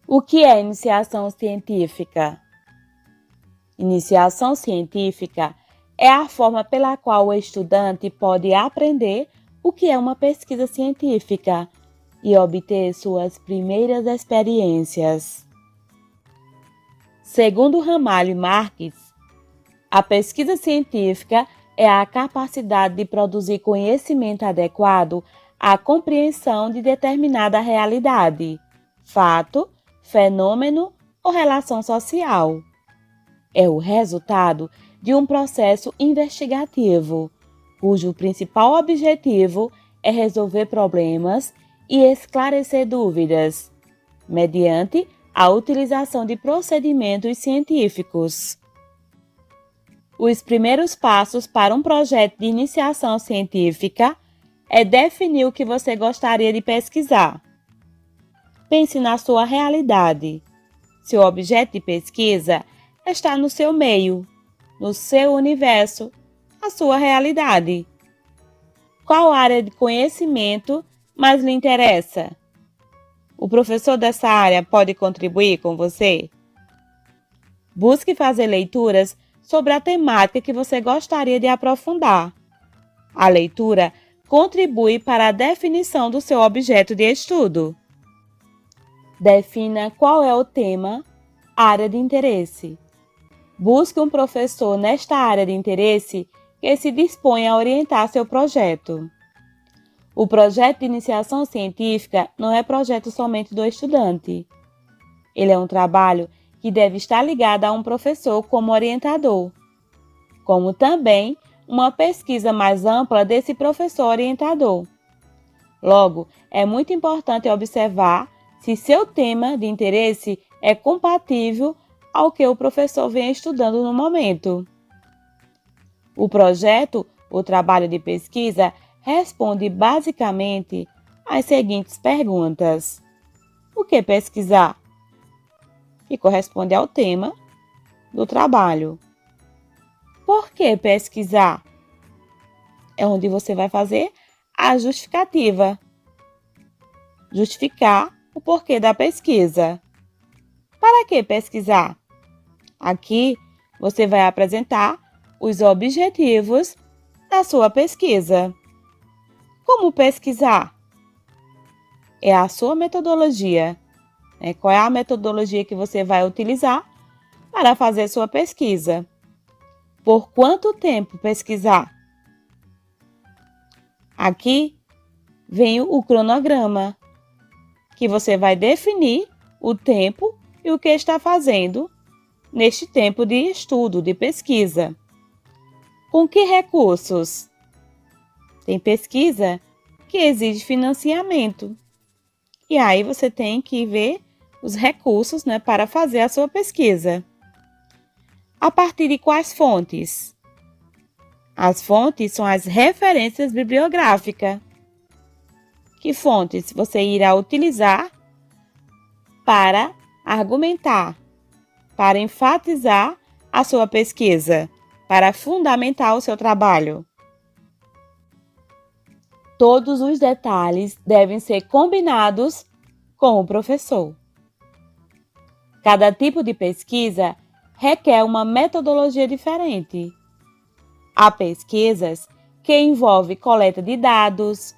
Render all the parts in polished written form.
O que é iniciação científica? Iniciação científica é a forma pela qual o estudante pode aprender o que é uma pesquisa científica e obter suas primeiras experiências. Segundo Ramalho e Marques, a pesquisa científica é a capacidade de produzir conhecimento adequado à compreensão de determinada realidade, fato, fenômeno ou relação social. É o resultado de um processo investigativo, cujo principal objetivo é resolver problemas e esclarecer dúvidas, mediante a utilização de procedimentos científicos. Os primeiros passos para um projeto de iniciação científica é definir o que você gostaria de pesquisar. Pense na sua realidade. Seu objeto de pesquisa está no seu meio, no seu universo, a sua realidade. Qual área de conhecimento mais lhe interessa? O professor dessa área pode contribuir com você? Busque fazer leituras sobre a temática que você gostaria de aprofundar. A leitura contribui para a definição do seu objeto de estudo. Defina qual é o tema, área de interesse. Busque um professor nesta área de interesse que se dispõe a orientar seu projeto. O projeto de iniciação científica não é projeto somente do estudante. Ele é um trabalho que deve estar ligado a um professor como orientador, como também uma pesquisa mais ampla desse professor orientador. Logo, é muito importante observar se seu tema de interesse é compatível ao que o professor vem estudando no momento. O projeto, o trabalho de pesquisa, responde basicamente às seguintes perguntas. O que pesquisar? Que corresponde ao tema do trabalho. Por que pesquisar? É onde você vai fazer a justificativa. Justificar o porquê da pesquisa. Para que pesquisar? Aqui você vai apresentar os objetivos da sua pesquisa. Como pesquisar? É a sua metodologia. Qual é a metodologia que você vai utilizar para fazer sua pesquisa? Por quanto tempo pesquisar? Aqui vem o cronograma, que você vai definir o tempo e o que está fazendo neste tempo de estudo, de pesquisa. Com que recursos? Tem pesquisa que exige financiamento. E aí você tem que ver os recursos, para fazer a sua pesquisa. A partir de quais fontes? As fontes são as referências bibliográficas. Que fontes você irá utilizar para argumentar, para enfatizar a sua pesquisa, para fundamentar o seu trabalho? Todos os detalhes devem ser combinados com o professor. Cada tipo de pesquisa requer uma metodologia diferente. Há pesquisas que envolvem coleta de dados,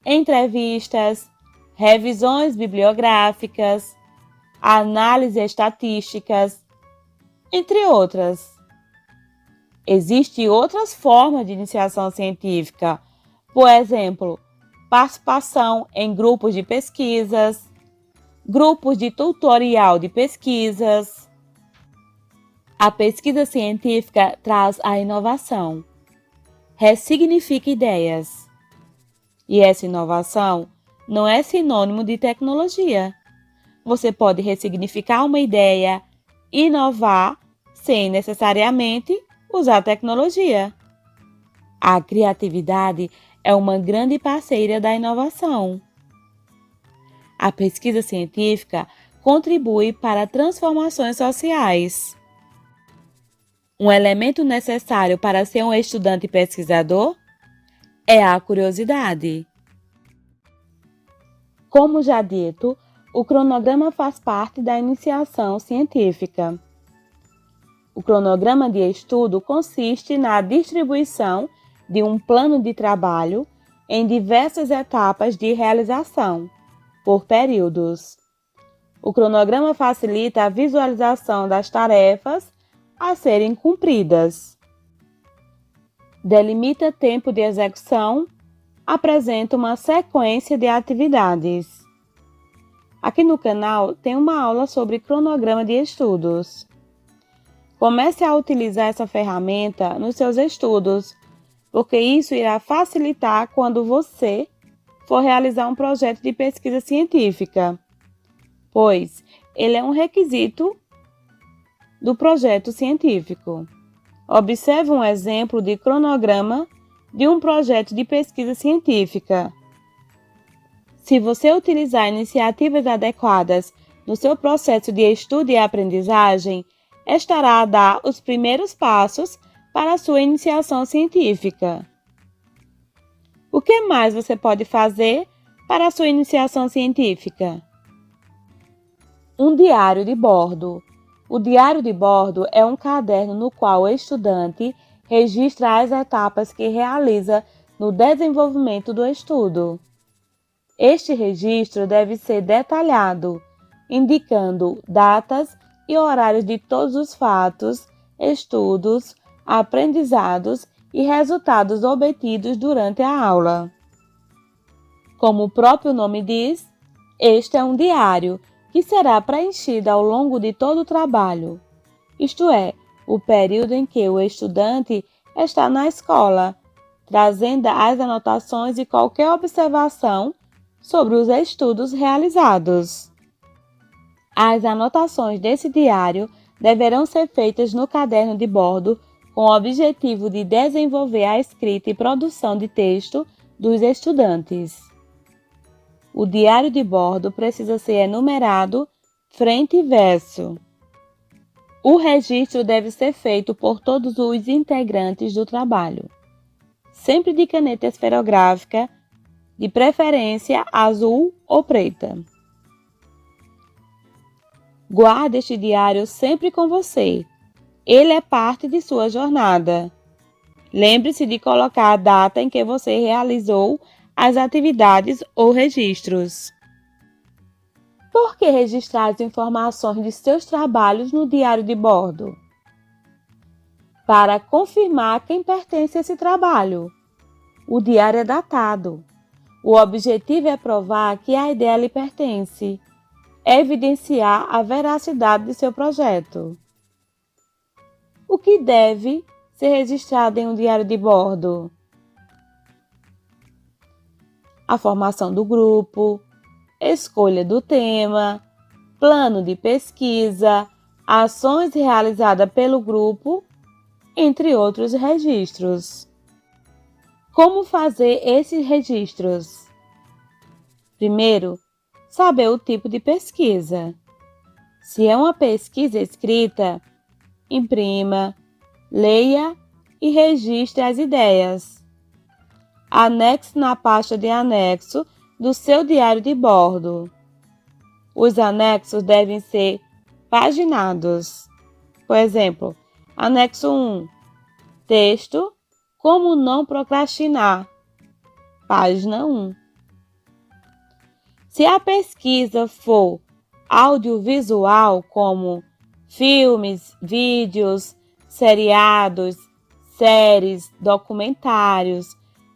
entrevistas, revisões bibliográficas, análises estatísticas, entre outras. Existem outras formas de iniciação científica, por exemplo, participação em grupos de pesquisas, grupos de tutorial de pesquisas. A pesquisa científica traz a inovação, ressignifica ideias. E essa inovação não é sinônimo de tecnologia. Você pode ressignificar uma ideia, inovar, sem necessariamente usar tecnologia. A criatividade é uma grande parceira da inovação. A pesquisa científica contribui para transformações sociais. Um elemento necessário para ser um estudante pesquisador é a curiosidade. Como já dito, O cronograma faz parte da iniciação científica. O cronograma de estudo consiste na distribuição de um plano de trabalho em diversas etapas de realização, por períodos. O cronograma facilita a visualização das tarefas a serem cumpridas. Delimita tempo de execução, apresenta uma sequência de atividades. Aqui no canal tem uma aula sobre cronograma de estudos. Comece a utilizar essa ferramenta nos seus estudos, porque isso irá facilitar quando você for realizar um projeto de pesquisa científica, pois ele é um requisito do projeto científico. Observe um exemplo de cronograma de um projeto de pesquisa científica. Se você utilizar iniciativas adequadas no seu processo de estudo e aprendizagem, estará a dar os primeiros passos para a sua iniciação científica. O que mais você pode fazer para a sua iniciação científica? Um diário de bordo. O diário de bordo é um caderno no qual o estudante registra as etapas que realiza no desenvolvimento do estudo. Este registro deve ser detalhado, indicando datas e horários de todos os fatos, estudos, aprendizados e resultados obtidos durante a aula. Como o próprio nome diz, este é um diário que será preenchido ao longo de todo o trabalho, isto é, o período em que o estudante está na escola, trazendo as anotações e qualquer observação sobre os estudos realizados. As anotações desse diário deverão ser feitas no caderno de bordo com o objetivo de desenvolver a escrita e produção de texto dos estudantes. O diário de bordo precisa ser enumerado frente e verso. O registro deve ser feito por todos os integrantes do trabalho, sempre de caneta esferográfica, de preferência azul ou preta. Guarde este diário sempre com você. Ele é parte de sua jornada. Lembre-se de colocar a data em que você realizou as atividades ou registros. Por que registrar as informações de seus trabalhos no diário de bordo? Para confirmar quem pertence a esse trabalho. O diário é datado. O objetivo é provar que a ideia lhe pertence, evidenciar a veracidade de seu projeto. O que deve ser registrado em um diário de bordo? A formação do grupo, escolha do tema, plano de pesquisa, ações realizadas pelo grupo, entre outros registros. Como fazer esses registros? Primeiro, saber o tipo de pesquisa. Se é uma pesquisa escrita, imprima, leia e registre as ideias. Anexe na pasta de anexo do seu diário de bordo. Os anexos devem ser paginados. Por exemplo, anexo 1, texto, como não procrastinar, página 1. Se a pesquisa for audiovisual, como filmes, vídeos, seriados, séries, documentários,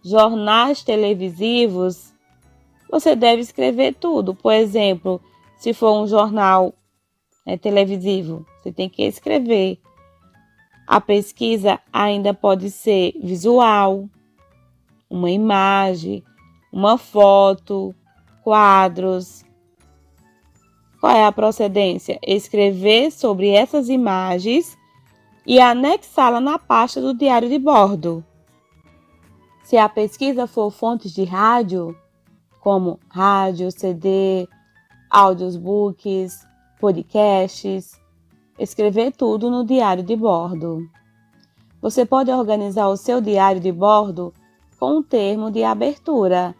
jornais televisivos, você deve escrever tudo. Por exemplo, se for um jornal televisivo, você tem que escrever. A pesquisa ainda pode ser visual, uma imagem, uma foto, quadros. Qual é a procedência? Escrever sobre essas imagens e anexá-la na pasta do diário de bordo. Se a pesquisa for fontes de rádio, como rádio, CD, audiobooks, podcasts, escrever tudo no diário de bordo. Você pode organizar o seu diário de bordo com um termo de abertura,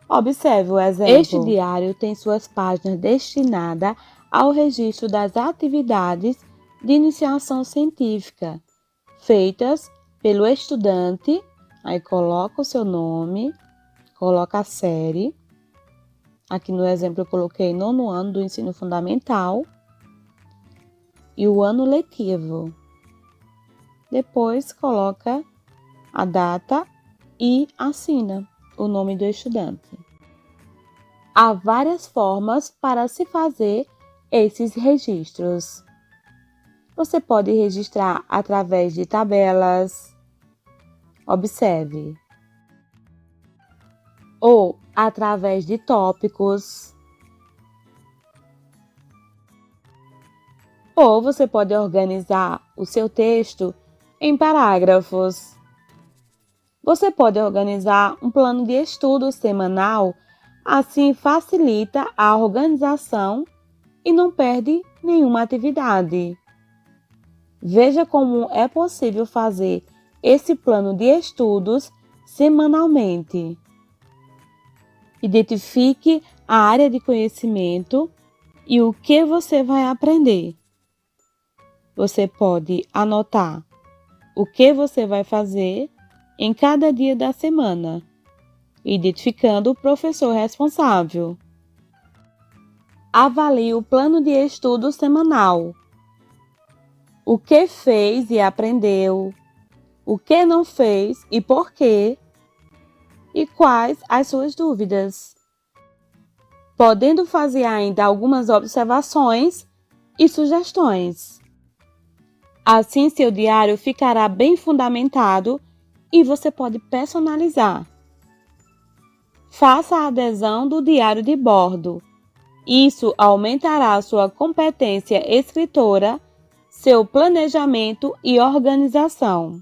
Observe o exemplo. Este diário tem suas páginas destinadas ao registro das atividades de iniciação científica feitas pelo estudante. Aí coloca o seu nome, coloca a série. Aqui no exemplo eu coloquei 9º ano do ensino fundamental e o ano letivo. Depois coloca a data e assina o nome do estudante. Há várias formas para se fazer esses registros. Você pode registrar através de tabelas, observe, ou através de tópicos, ou você pode organizar o seu texto em parágrafos. Você pode organizar um plano de estudo semanal, assim facilita a organização e não perde nenhuma atividade. Veja como é possível fazer esse plano de estudos semanalmente. Identifique a área de conhecimento e o que você vai aprender. Você pode anotar o que você vai fazer em cada dia da semana, identificando o professor responsável. Avalie o plano de estudo semanal. O que fez e aprendeu, o que não fez e por quê, e quais as suas dúvidas, podendo fazer ainda algumas observações e sugestões. Assim, seu diário ficará bem fundamentado e você pode personalizar. Faça a adesão do diário de bordo. Isso aumentará sua competência escritora, seu planejamento e organização.